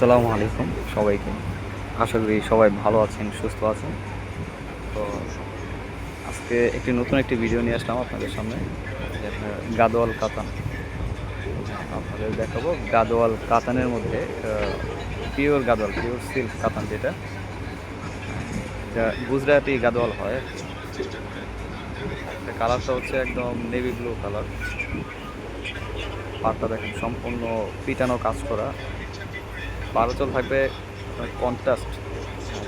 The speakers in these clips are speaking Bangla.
আসসালামু আলাইকুম সবাইকে। আশা করি সবাই ভালো আছেন, সুস্থ আছেন। তো আজকে নতুন একটি ভিডিও নিয়ে আসলাম আপনাদের সামনে। যে আপনার গাদোয়াল কাতান আপনাদের দেখাবো। গাদোয়াল কাতানের মধ্যে পিওর গাদোয়াল, পিওর সিল্ক কাতান যেটা, এটা গুজরাটি গাদোয়াল হয়। এটা কালারটা হচ্ছে একদম নেভি ব্লু কালার। পাটটা দেখেন সম্পূর্ণ পিটানো কাজ করা। পার আঁচল থাকবে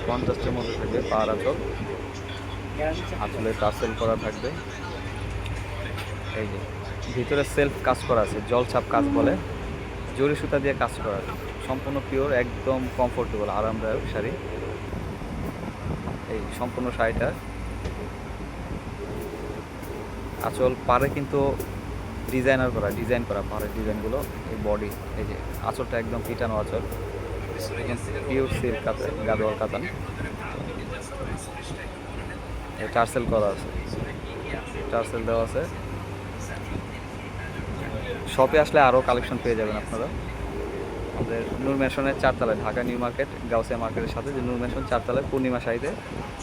কন্ট্রাস্টের মধ্যে থাকবে পার আঁচল। আঁচলে টার্সেল করা থাকবে। এই যে ভিতরে সেলফ কাজ করা আছে, জলছাপ কাজ বলে, জরি সুতা দিয়ে কাজ করা, সম্পূর্ণ পিওর, একদম কমফোর্টেবল আরামদায়ক শাড়ি। এই সম্পূর্ণ শাড়িটা আঁচল পারে কিন্তু ডিজাইন করা পাড়ের ডিজাইনগুলো। এই বডি, এই যে আঁচলটা একদম পিটানো আঁচল, পিওর সিল্ক কাতান, গাদোয়াল কাতান। টার্সেল করা আছে, টার্সেল দেওয়া আছে। শপে আসলে আরও কালেকশন পেয়ে যাবেন আপনারা। আমাদের নূর ম্যানশনের 4 তলায়, ঢাকা নিউ মার্কেট গাউসিয়া মার্কেটের সাথে যে নূর ম্যানশন 4 তলায় পূর্ণিমা শাড়িতে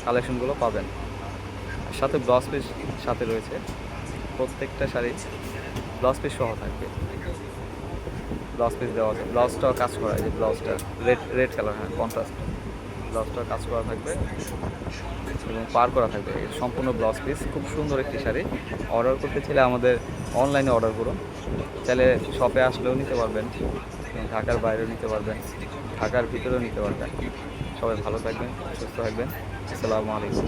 কালেকশনগুলো পাবেন। সাথে ব্লাউজ পিস সাথে রয়েছে, প্রত্যেকটা শাড়ি ব্লাউজ পিস সহ থাকবে। ব্লাউজ পিস দেওয়া আছে, ব্লাউজটাও কাজ করা, এই যে ব্লাউজটা রেড কালার, হ্যাঁ কন্ট্রাস্ট। ব্লাউজটাও কাজ করা থাকবে এবং পার করা থাকবে। সম্পূর্ণ ব্লাউজ পিস, খুব সুন্দর একটি শাড়ি। অর্ডার করতে চাইলে আমাদের অনলাইনে অর্ডার করুন, চাইলে শপে আসলেও নিতে পারবেন, ঢাকার বাইরেও নিতে পারবেন, ঢাকার ভিতরেও নিতে পারবেন। সবাই ভালো থাকবেন, সুস্থ থাকবেন। আসসালামু আলাইকুম।